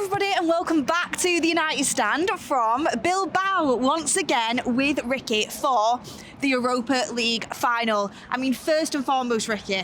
everybody, and welcome back to the United Stand from Bilbao once again with Ricky for the Europa League final. I mean, first and foremost, Ricky,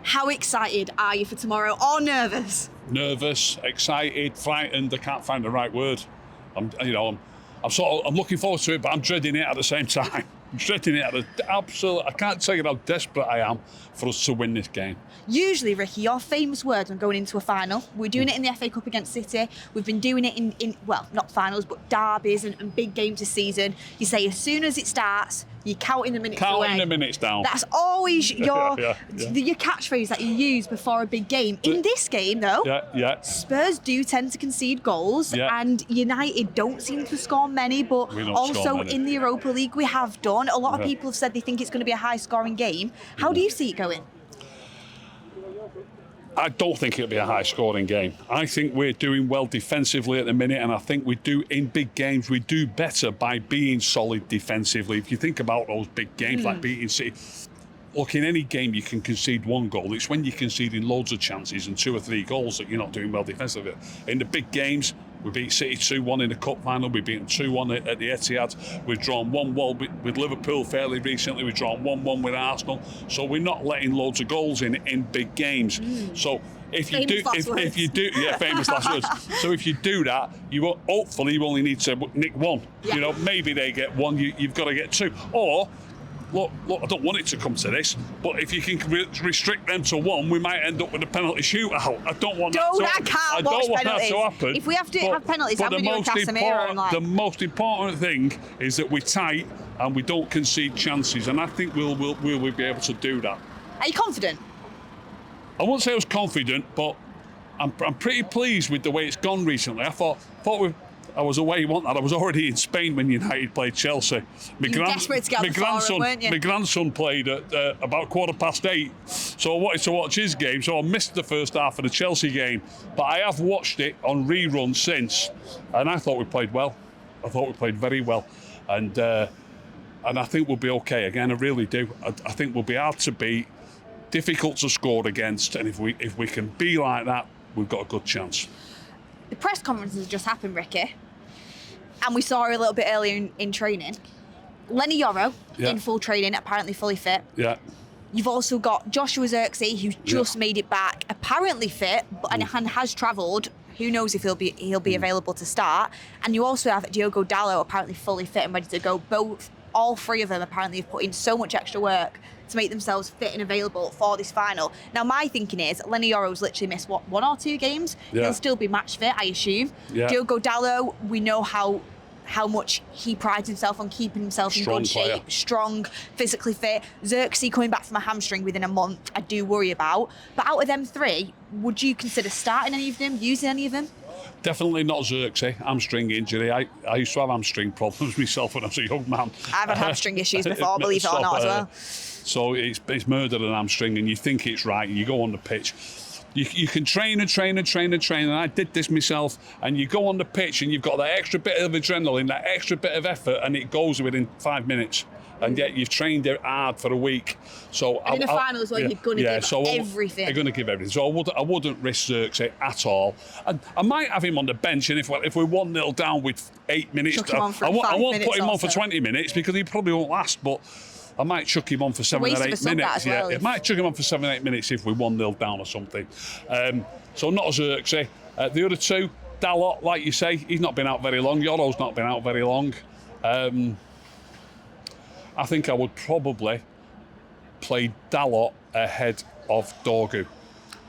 how excited are you for tomorrow, or nervous? Nervous, excited, frightened. I can't find the right word. I'm looking forward to it, but I'm dreading it at the same time. I'm dreading it at the absolute. I can't tell you how desperate I am for us to win this game. Usually, Ricky, your famous words on going into a final. We're doing it in the FA Cup against City. We've been doing it in well, not finals, but derbies and big games this season. You say as soon as it starts, you're counting the minutes away. Counting the minutes down. That's always your catchphrase that you use before a big game. In this game, though, Spurs do tend to concede goals, and United don't seem to score many, but also in the Europa League we have done. A lot of people have said they think it's going to be a high-scoring game. How do you see it going? I don't think it'll be a high-scoring game. I think we're doing well defensively at the minute, and I think we do in big games. We do better by being solid defensively. If you think about those big games like beating City, look, in any game you can concede one goal. It's when you're conceding loads of chances and 2 or 3 goals that you're not doing well defensively. In the big games, we beat City 2-1 in the cup final. We beat them 2-1 at the Etihad. We've drawn 1-1 with Liverpool fairly recently. We've drawn 1-1 with Arsenal. So we're not letting loads of goals in big games. So if you famous last words. So if you do that, hopefully you only need to nick 1. You know, maybe they get 1. You've got to get 2. Or Look, I don't want it to come to this, but if you can restrict them to 1, we might end up with a penalty shootout. I don't want that to happen. If we have to have penalties, I'm going to do Casemiro. The most important thing is that we're tight and we don't concede chances, and I think we'll be able to do that. Are you confident? I won't say I was confident, but I'm pretty pleased with the way it's gone recently. I was away, I was already in Spain when United played Chelsea. You were desperate to get on the forum, weren't you? My grandson played at about 8:15, so I wanted to watch his game, so I missed the first half of the Chelsea game. But I have watched it on rerun since, and I thought we played well. I thought we played very well, and I think we'll be okay again. I really do. I think we'll be hard to beat, difficult to score against, and if we can be like that, we've got a good chance. The press conference has just happened, Ricky, and we saw her a little bit earlier in training. Lenny Yoro in full training, apparently fully fit. Yeah. You've also got Joshua Zirkzee, who's just made it back, apparently fit, and has travelled. Who knows if he'll be available to start? And you also have Diogo Dalot, apparently fully fit and ready to go. All 3 of them apparently have put in so much extra work to make themselves fit and available for this final. Now, my thinking is Lenny Yoro's literally missed, 1 or 2 games? He'll still be match fit, I assume. Diogo Dalot, we know how much he prides himself on keeping himself in good shape, strong, physically fit. Zirkzee coming back from a hamstring within a month, I do worry about. But out of them 3, would you consider starting any of them, using any of them? Definitely not Zirkzee, hamstring injury. I used to have hamstring problems myself when I was a young man. I've had hamstring issues before, believe it or not, as well. So it's murdered an hamstring, and you think it's right, and you go on the pitch. You can train, and I did this myself, and you go on the pitch and you've got that extra bit of adrenaline, that extra bit of effort, and it goes within 5 minutes. And yet you've trained it hard for a week. So in the final as well, you're going to give everything. You're going to give everything. So I wouldn't risk Zirkzee at all. And I might have him on the bench, and if we're 1-0 down with 8 minutes, I won't put him on for 20 minutes because he probably won't last, but I might chuck him on for 7 or 8 minutes. It might chuck him on for 7 or 8 minutes if we're 1-0 down or something. So not Zirkzee. The other 2, Dalot, like you say, he's not been out very long. Yoro's not been out very long. I think I would probably play Dalot ahead of Dorgu.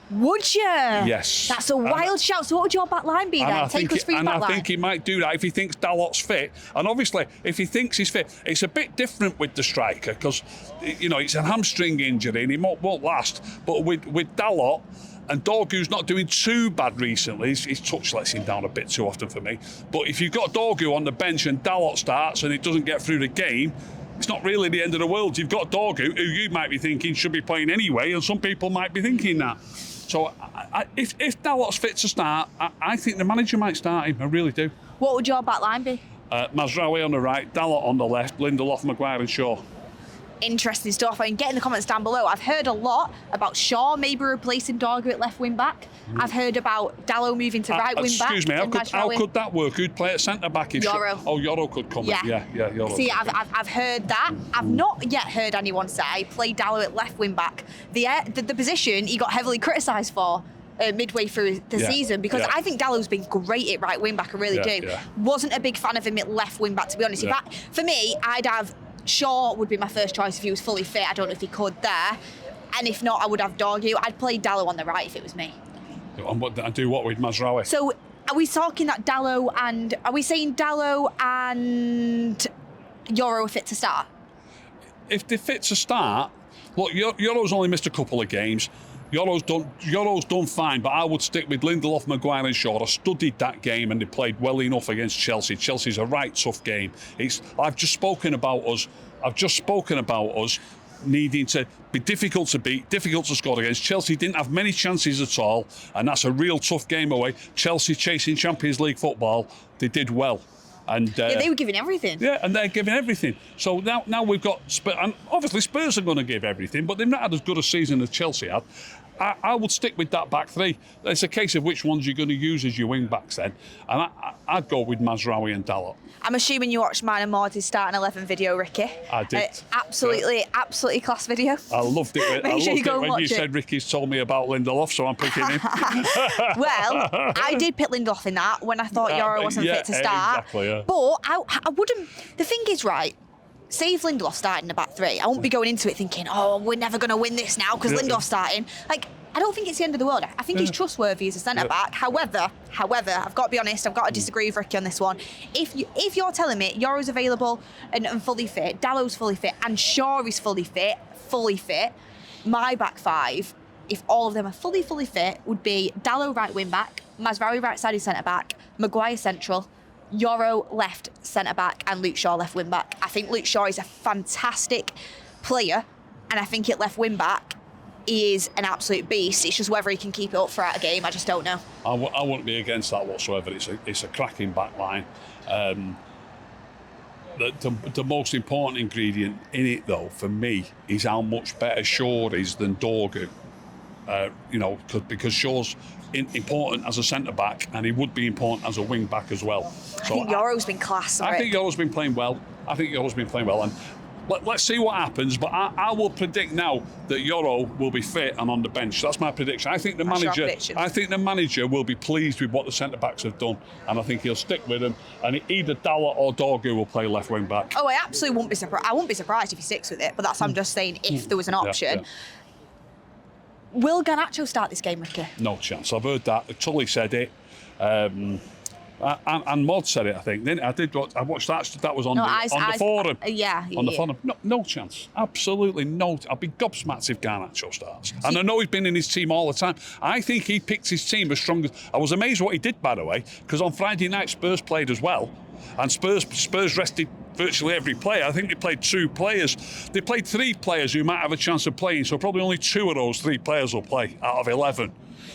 Would you? Yes. That's a wild shout. So what would your back line be then? Take us through your back line. I think he might do that if he thinks Dalot's fit. And obviously, if he thinks he's fit, it's a bit different with the striker because, it's a hamstring injury and he won't last. But with Dalot, and Dorgu's not doing too bad recently. His touch lets him down a bit too often for me. But if you've got Dorgu on the bench and Dalot starts and it doesn't get through the game, it's not really the end of the world. You've got Dorgu, who you might be thinking should be playing anyway, and some people might be thinking that. So if Dalot's fit to start, I think the manager might start him. I really do. What would your back line be? Mazraoui on the right, Dalot on the left, Lindelof, Maguire and Shaw. Interesting stuff. I mean, get in the comments down below. I've heard a lot about Shaw maybe replacing Dorgu at left wing back. I've heard about Dalot moving to right wing back. Excuse me, how could that work? Who'd play at centre back? Euro. Euro could come in. Yeah, Euro. See, I've heard that. I've not yet heard anyone say play Dalot at left wing back. The position he got heavily criticised for midway through the season, because I think Dallow's been great at right wing back. I really do. Wasn't a big fan of him at left wing back, to be honest. For me, I'd have Shaw would be my first choice if he was fully fit. I don't know if he could there. And if not, I would have Dorgu. I'd play Dalot on the right if it was me. And do what with Mazraoui? So are we talking that Dalot and... Are we saying Dalot and Euro are fit to start? If they're fit to start... Look, Euro's only missed a couple of games. Euro's done fine, but I would stick with Lindelof, Maguire and Shaw. I studied that game and they played well enough against Chelsea. Chelsea's a right tough game. I've just spoken about us needing to be difficult to beat, difficult to score against. Chelsea didn't have many chances at all, and that's a real tough game away. Chelsea chasing Champions League football, they did well. And they were giving everything. Yeah, and they're giving everything. So now we've got Spurs, and obviously Spurs are going to give everything, but they've not had as good a season as Chelsea had. I would stick with that back three. It's a case of which ones you're going to use as your wing backs then. And I'd go with Mazraoui and Dalot. I'm assuming you watched mine and Morty's starting 11 video, Ricky. I did. Absolutely class video. I loved it. Make sure you go when and watch you said Ricky's told me about Lindelof, so I'm picking him. Well, I did pick Lindelof in that when I thought Euro wasn't fit to start. Exactly, yeah. But I wouldn't... The thing is, right, say if Lindelof started in the back three, I won't be going into it thinking, oh, we're never going to win this now because Lindelof's starting. Like, I don't think it's the end of the world. I think he's trustworthy as a centre-back. However, I've got to be honest, I've got to disagree with Ricky on this one. If you're telling me Euro's available and fully fit, Dallow's fully fit, and Shaw is fully fit, my back five, if all of them are fully fit, would be Dalot right wing-back, Mazraoui right-sided centre-back, Maguire central, Euro left centre-back, and Luke Shaw left wing-back. I think Luke Shaw is a fantastic player, and I think at left wing-back, he is an absolute beast. It's just whether he can keep it up throughout a game. I just don't know. I wouldn't be against that whatsoever. It's a cracking back line. The most important ingredient in it, though, for me, is how much better Shaw is than Dorgu. Because Shaw's important as a centre-back, and he would be important as a wing-back as well. I think Euro's been class. I think Euro's been playing well. And let's see what happens, but I will predict now that Euro will be fit and on the bench. That's my prediction. I think the manager will be pleased with what the centre backs have done, and I think he'll stick with them. And either Dalot or Dorgu will play left wing back. Oh, I absolutely won't be surprised. I won't be surprised if he sticks with it. But I'm just saying if there was an option. Yeah. Will Garnacho start this game, Ricky? No chance. I've heard that. Tully said it. And Mod said it, I think. I watched that. That was on the forum. On the forum. No chance. Absolutely no. I'll be gobsmacked if Garnacho starts. And I know he's been in his team all the time. I think he picked his team as strong as... I was amazed what he did, by the way, because on Friday night Spurs played as well. And Spurs rested virtually every player. I think they played 2 players. They played 3 players who might have a chance of playing, so probably only 2 of those 3 players will play out of 11.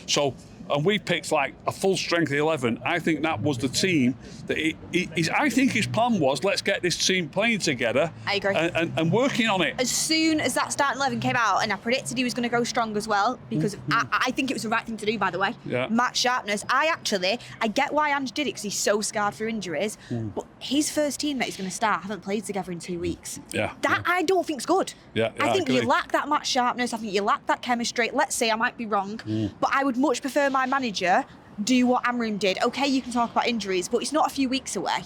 So... And we picked like a full strength 11. I think that was the team that I think his plan was, let's get this team playing together. I agree. And working on it. As soon as that starting 11 came out, and I predicted he was going to go strong as well, because I think it was the right thing to do, by the way. Yeah. Match sharpness. I get why Ange did it, because he's so scarred through injuries, but his first team that he's going to start haven't played together in 2 weeks. I don't think's good. I think you lack that match sharpness. I think you lack that chemistry. Let's say I might be wrong, but I would much prefer my manager do what Amrim did. Okay, you can talk about injuries, but it's not a few weeks away.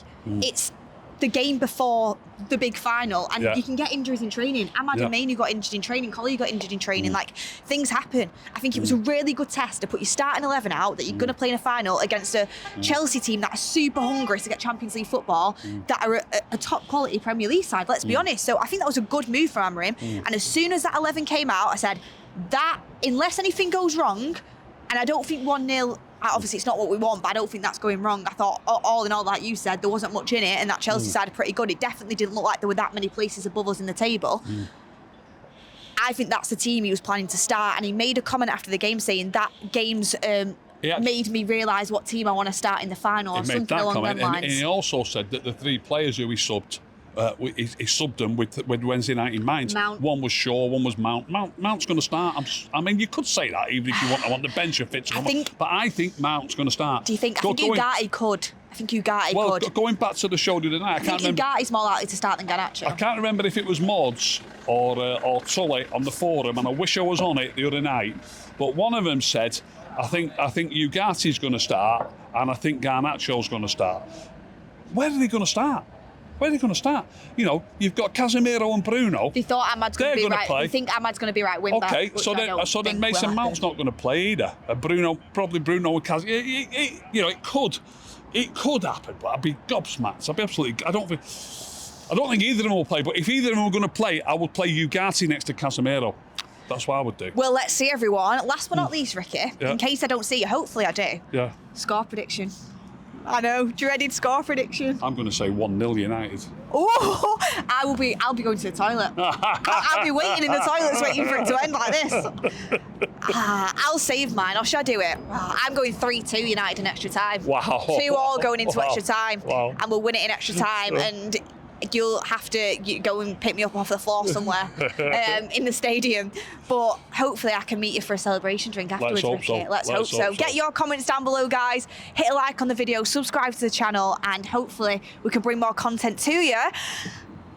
It's the game before the big final, and you can get injuries in training. Ahmad Mainu got injured in training, Collie got injured in training. Like, things happen. I think it was a really good test to put your starting 11 out that you're going to play in a final against a Chelsea team that are super hungry to get Champions League football, that are a top quality Premier League side, let's be honest. So I think that was a good move for Amrim. And as soon as that 11 came out, I said, that, unless anything goes wrong, and I don't think 1-0, obviously it's not what we want, but I don't think that's going wrong. I thought, all in all, like you said, there wasn't much in it, and that Chelsea side are pretty good. It definitely didn't look like there were that many places above us in the table. I think that's the team he was planning to start, and he made a comment after the game saying that game's made me realise what team I want to start in the final, or something along those lines. And he also said that the 3 players who he subbed he subbed them with Wednesday night in mind. Mount. One was Shaw, one was Mount. Mount's going to start. I mean, you could say that even if you want the bench of fits. But I think Mount's going to start. Do you think? I think Ugarte could. I think Ugarte could. Well, going back to the show the other night, I can't remember. Ugarte's more likely to start than Garnacho. I can't remember if it was Mods or Tully on the forum, and I wish I was on it the other night. But one of them said, I think Ugarte's going to start, and I think Garnacho's going to start. Where are they going to start? Where are they going to start? You know, you've got Casemiro and Bruno. They thought Ahmad's going to be right. Play. They think Ahmad's going to be right wing back. Okay, so then Mason Mount's not going to play either. Probably Bruno and Casemiro. You know, it could happen, but I'd be gobsmacked. I'd be absolutely. I don't think either of them will play. But if either of them are going to play, I would play Ugarte next to Casemiro. That's what I would do. Well, let's see, everyone. Last but not least, Ricky. Yeah. In case I don't see you, hopefully I do. Yeah. Score prediction. I know, dreaded score prediction. I'm going to say 1-0 United. Oh, I'll be going to the toilet. I'll be waiting in the toilets waiting for it to end like this. I'll save mine, or should I do it? I'm going 3-2 United in extra time. Wow. 2-2 going into extra time. Wow. And we'll win it in extra time. And you'll have to go and pick me up off the floor somewhere in the stadium. But hopefully I can meet you for a celebration drink afterwards, Ricky. Let's hope so. Get your comments down below, guys. Hit a like on the video, subscribe to the channel, and hopefully we can bring more content to you.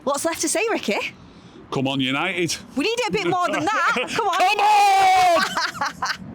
What's left to say, Ricky? Come on, United. We need it a bit more than that. Come on. Come on!